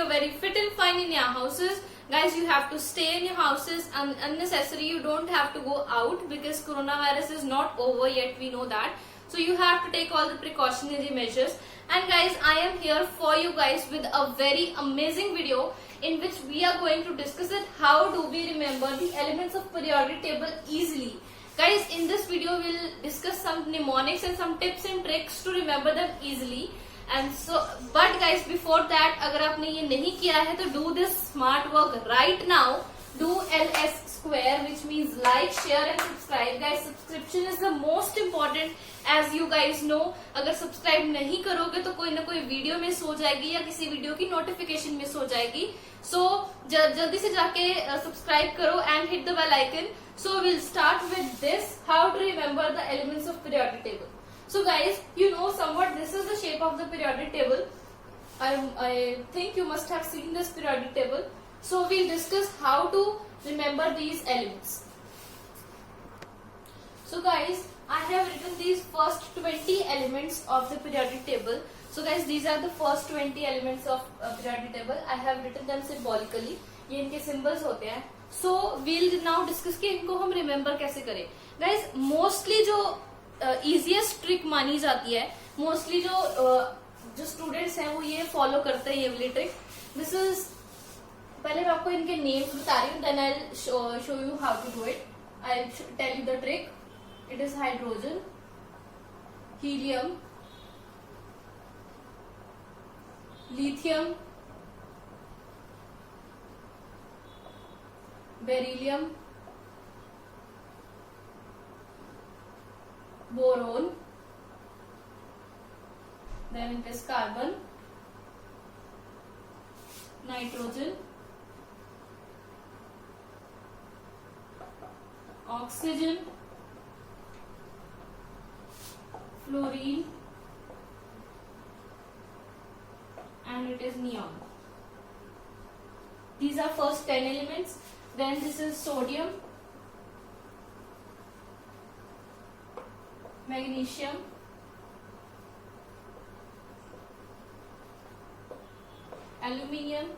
you're very fit and fine in your houses. Guys, you have to stay in your houses, and unnecessary you don't have to go out because coronavirus is not over yet, we know that. So you have to take all the precautionary measures. And guys, I am here for you guys with a very amazing video in which we are going to discuss it, how do we remember the elements of periodic table easily. Guys, in this video we'll discuss some mnemonics and some tips and tricks to remember them easily. And so, but guys, before that, अगर आपने ये नहीं किया है तो do this smart work right now. Do LS square, which means like, share and subscribe. Guys, subscription is the most important, as you guys know. अगर subscribe नहीं करोगे तो कोई ना कोई वीडियो मिस हो जाएगी या किसी वीडियो की नोटिफिकेशन मिस हो जाएगी. So जल्दी से जाके subscribe करो and hit the bell icon. So we'll start with this, how to remember the elements of periodic table. So guys, you know somewhat this is the shape of the periodic table. I think you must have seen this periodic table. So we'll discuss how to remember these elements. So guys, I have written these first 20 elements of the periodic table. So guys, these are the first 20 elements of periodic table. I have written them symbolically. ये इनके symbols होते हैं. So we'll now discuss कि इनको हम remember कैसे करें. Guys, mostly जो easiest trick मानी जाती है, mostly जो students हैं वो ये follow करते हैं ये वाली trick. This is, पहले मैं आपको इनके names बता रही हूँ, then I'll show you how to do it. I'll tell you the trick. It is hydrogen, helium, lithium, beryllium, boron, then it is carbon, nitrogen, oxygen, fluorine, and it is neon. These are first 10 elements. Then this is sodium, magnesium, aluminium,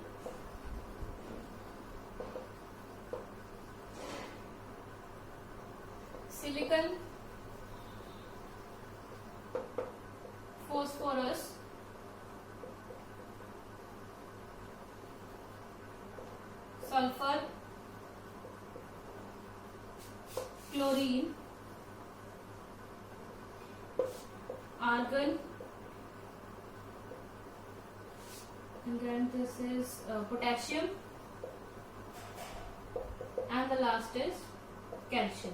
silicon, phosphorus, sulfur, chlorine, argon, and then this is potassium, and the last is calcium.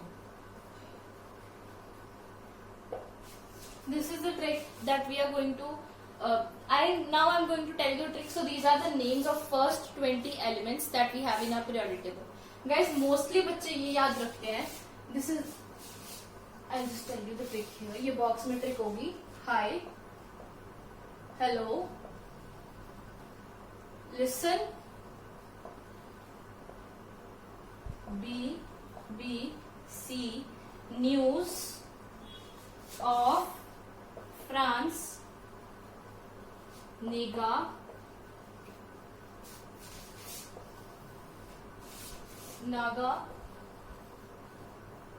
This is the trick that we are going to I'm going to tell you a trick. So these are the names of first 20 elements that we have in our periodic table. Guys, mostly बच्चे ये याद रखते हैं. This is, I'll just tell you the trick here. ये box में trick होगी. Hi, hello, listen, B, C, news of France, Naga,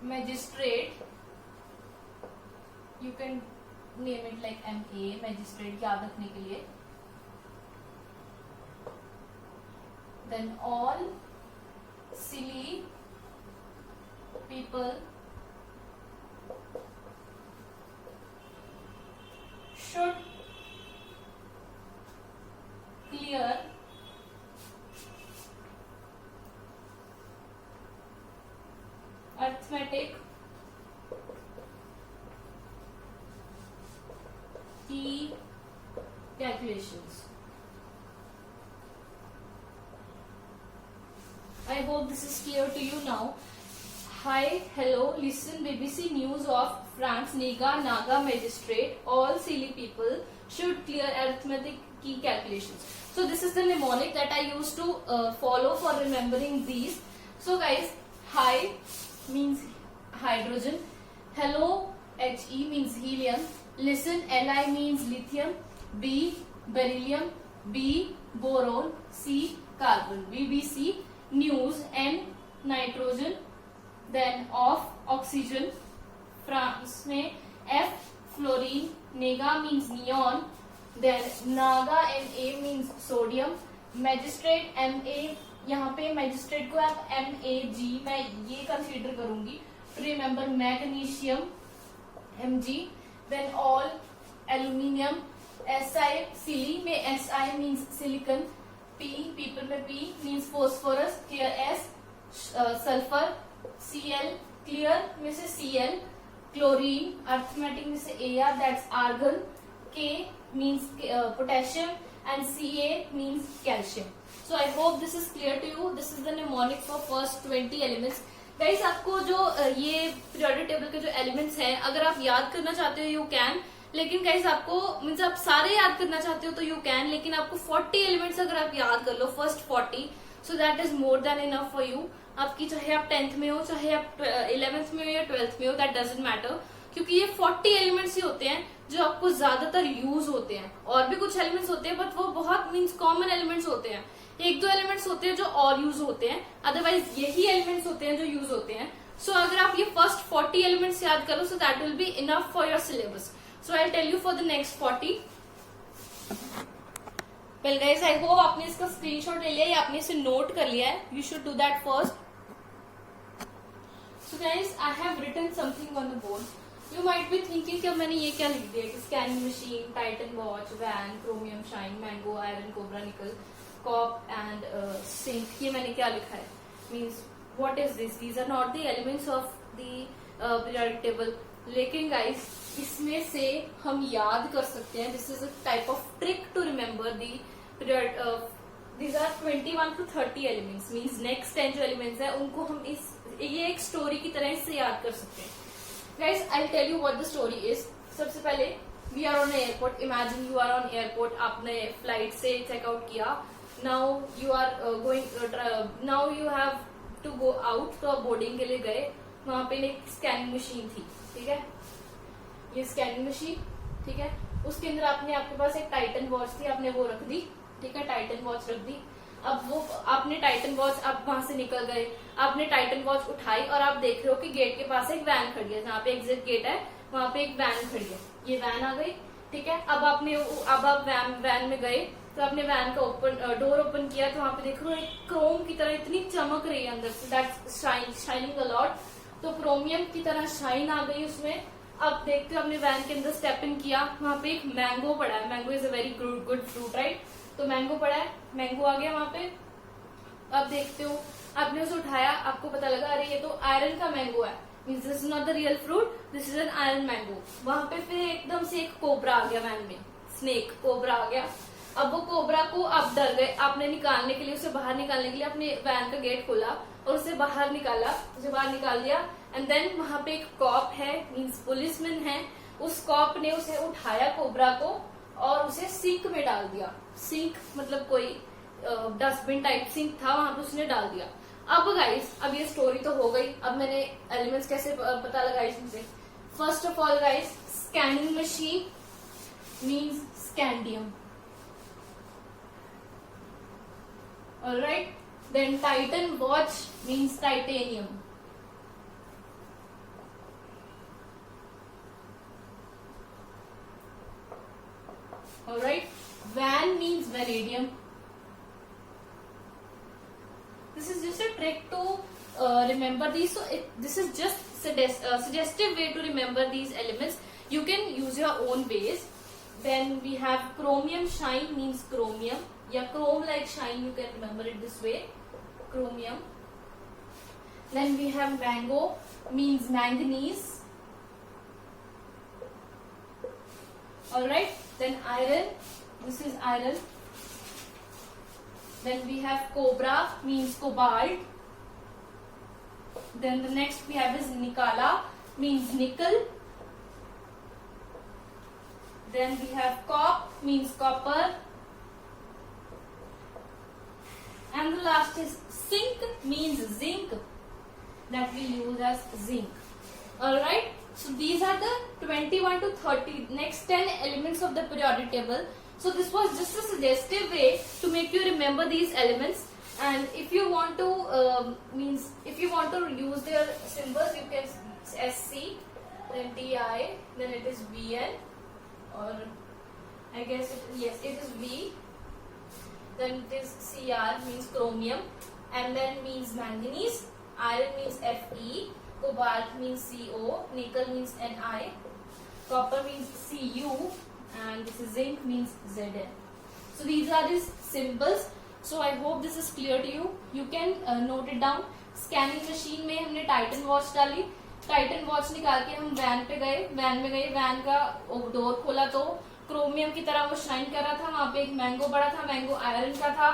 magistrate, you can name it like MA, magistrate याद रखने के लिए. Then all silly people should clear arithmetic key calculations. I hope this is clear to you now. Hi, hello, listen, BBC News of France, Naga, magistrate, all silly people should clear arithmetic key calculations. So this is the mnemonic that I used to follow for remembering these. So guys, hi means hydrogen, hello, He means helium, listen, Li means lithium, B beryllium, B boron, C carbon, BBC news, N nitrogen, then of oxygen, France में F fluorine, नेगा means neon, then नागा Na means sodium, magistrate Ma, यहाँ पे magistrate को आप Mag मैं ये consider करूंगी to remember, magnesium Mg, then all aluminium, Si silly में Si means silicon, P people में P means phosphorus, clear S sulphur, Cl clear में से Cl, क्लोरीन अर्थमेटिक में से Ar that's argon, K means potassium and Ca means calcium. So I hope this is clear to you. This is the mnemonic for first 20 elements. Guys, आपको जो ये periodic table के जो elements हैं, अगर आप याद करना चाहते हो you can, लेकिन guys आपको मीन्स आप सारे याद करना चाहते हो तो you can, लेकिन आपको 40 elements अगर आप याद कर लो first 40, so that is more than enough for you. आपकी चाहे आप 10th में हो, चाहे आप 11th में हो या 12th में हो, that doesn't matter, क्योंकि ये 40 एलिमेंट्स ही होते हैं जो आपको ज्यादातर यूज होते हैं. और भी कुछ एलिमेंट्स होते हैं बट वो बहुत मीन्स कॉमन एलिमेंट्स होते हैं. एक दो एलिमेंट्स होते हैं जो और यूज होते हैं, अदरवाइज यही एलिमेंट्स होते हैं जो यूज होते हैं. सो अगर आप ये फर्स्ट 40 एलिमेंट्स याद करो, so that will be enough for your syllabus. So I tell you for the next 40. Well guys, I hope आपने इसका स्क्रीनशॉट ले लिया या आपने इसे नोट कर लिया है. You should do that first. So guys, I have written something on the board. You might be thinking कि अब मैंने ये क्या लिख दिया कि scanning machine, Titan watch, van, chromium shine, mango, iron, cobra, nickel, cop and zinc. ये मैंने क्या लिखा है? Means what is this? These are not the elements of the periodic table. लेकिन गाइस, इसमें से हम याद कर सकते हैं. This is a type of trick to remember the period. These are 21 to 30 elements. Means next 10 जो एलिमेंट्स है उनको हम ये एक स्टोरी की तरह इससे याद कर सकते हैं. Guys, I'll tell you what the story is. सबसे पहले we are on an airport. Imagine you are on airport. आपने फ्लाइट से चेक आउट किया. Now you are now you have to go out. तो आप बोर्डिंग के लिए गए. वहां पे एक स्कैनिंग मशीन थी. ठीक है, ये स्कैनिंग मशीन. ठीक है, उसके अंदर आपके पास एक टाइटन वॉच थी. आपने वो रख दी. ठीक है, टाइटन वॉच रख दी. अब वो आपने टाइटन वॉच, आप वहां से निकल गए, आपने टाइटन वॉच उठाई और आप देख रहे हो कि गेट के पास एक वैन खड़ी है. जहाँ पे एग्जिट गेट है वहां पे एक वैन खड़ी है. ये वैन आ गई. ठीक है, अब आप वैन में गए तो आपने वैन का डोर ओपन किया तो वहां पे देख रहे हो एक क्रोम की तरह इतनी चमक रही है अंदर से. That's shining a lot. तो क्रोमियम की तरह शाइन आ गई उसमें. अब देखते हो आपने वैन के अंदर स्टेप इन किया. वहां पे एक मैंगो पड़ा है. Mango is a very good fruit, right? तो मैंगो पड़ा है, मैंगो आ गया वहां पे. अब देखते हो आपने उसे उठाया, आपको पता लगा अरे ये तो आयरन का मैंगो है. Means this is not the real fruit, this is an iron mango. वहां पे फिर एकदम से एक कोबरा आ गया वैन में. स्नेक कोबरा आ गया. अब वो कोबरा को आप डर गए. आपने निकालने के लिए, उसे बाहर निकालने के लिए आपने वैन का गेट खोला और उसे बाहर निकाला. उसे बाहर निकाल दिया. एंड देन वहां पे एक कॉप है, मीन्स पुलिसमैन है. उस कॉप ने उसे उठाया कोबरा को और उसे सिंक में डाल दिया. सिंक मतलब कोई डस्टबिन टाइप सिंक था, वहां पे उसने डाल दिया. अब गाइस, अब ये स्टोरी तो हो गई. अब मैंने एलिमेंट्स कैसे पता लगा इसमें. First of all guys, scanning machine means scandium. Alright. Then Titan watch means titanium. Alright, van means vanadium. This is just a trick to remember these. So this is just suggestive way to remember these elements. You can use your own ways. Then we have chromium shine means chromium. Yeah, chrome like shine. You can remember it this way. Chromium. Then we have mango means manganese. Alright. Then iron, this is iron. Then we have cobra means cobalt. Then the next we have is Nikala means nickel. Then we have cop means copper. And the last is zinc means zinc, that we use as zinc. Alright. So these are the 21 to 30 next 10 elements of the periodic table. So this was just a suggestive way to make you remember these elements. And if you want to use their symbols, you can SC, then TI, then it is VN, or I guess it is V. Then it is Cr, means chromium, and then means manganese. Iron means Fe, cobalt means Co, nickel means Ni, copper means Cu, and this is zinc means Zn. So these are his symbols. So I hope this is clear to you. You can note it down. Scanning machine में हमने Titan watch डाली, Titan watch निकाल के हम van पे गए, van का door खोला तो क्रोमियम की तरह वो शाइन कर रहा था। वहां पे एक मैंगो पड़ा था, मैंगो आयरन का था।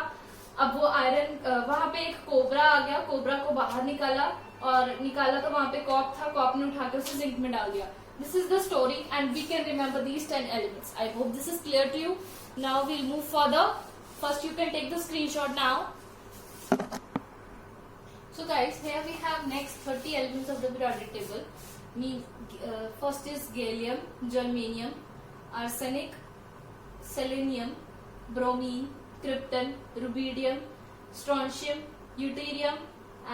अब वो आयरन, वहां पे एक कोबरा आ गया, कोबरा को बाहर निकाला तो वहां पे कॉप था, कॉप ने उठाकर उसे जिंक में डाल दिया। This is the story and we can remember these 10 elements. I hope this is clear to you. Now we'll move further. First you can take the screenshot now. So guys, here we have next 30 elements of the periodic table. First is gallium, germanium, arsenic, selenium, bromine, krypton, rubidium, strontium, deuterium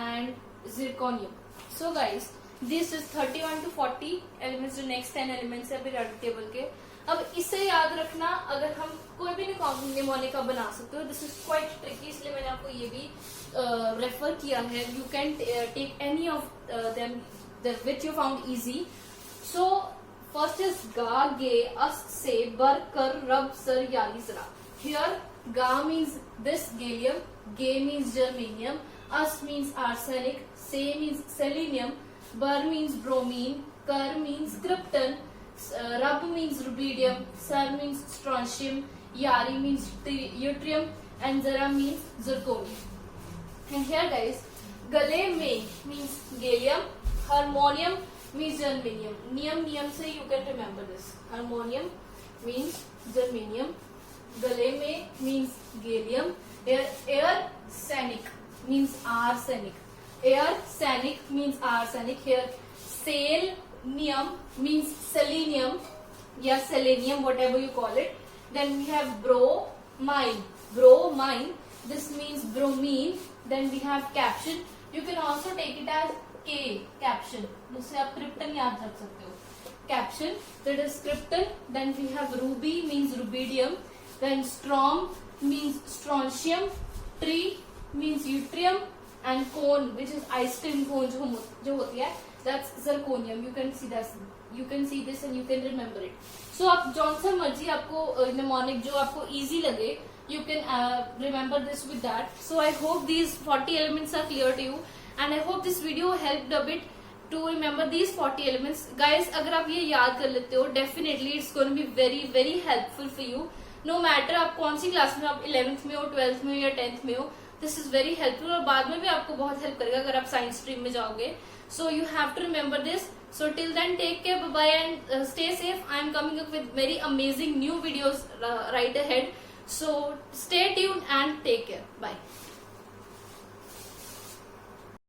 and zirconium. So guys, this is 31 to 40 elements, जो next 10 elements है periodic table के। अब इसे याद रखना, अगर हम कोई भी निमोनिक का बना सकते हो। दिस इज क्वाइट ट्रिकी, इसलिए मैंने आपको ये भी रेफर किया है। You can take any of them which you found easy. So first is गा, गे, अस, से, बर, कर, रब, सर, याली, जरा। हियर गा मीन्स दिस गैलियम, गे मीन्स जर्मेनियम, अस मीन्स आर्सेनिक, से मीन्स सेलेनियम, बर मीन्स ब्रोमीन, कर means krypton, Rub means rubidium, Sar means strontium, Yari means yttrium, and Zara means zirconium. And here guys, Gale mein means gallium, harmonium means germanium. Niyam se you can remember this. Harmonium means germanium, Gale mein means gallium, arsenic means arsenic. Arsenic means arsenic. Here selenium means selenium, yeah, selenium, whatever you call it. Then we have bromine, this means bromine. Then we have caption, you can also take it as K, caption, जिससे आप krypton याद रख सकते हो। Caption, that is krypton. Then we have ruby means rubidium, then strom means strontium, tree means yttrium, and cone, which is ice cream cone जो होती है, that's zirconium. You can see this and you can remember it. So आप जौन सा मर्जी आपको mnemonic जो आपको easy लगे, you can remember this with that. So I hope these 40 elements are clear to you and I hope this video helped a bit to remember these 40 elements. Guys, अगर आप ये याद कर लेते हो, definitely it's going to be very very helpful for you. No matter आप कौन सी class में, आप 11th में हो, 12th में हो या 10th में हो, this is very helpful और बाद में भी आपको बहुत हेल्प करेगा अगर आप साइंस स्ट्रीम में जाओगे। So you have to remember this. So till then, take care, bye bye, and stay safe. I am coming up with very amazing new videos right ahead. So stay tuned and take care. Bye.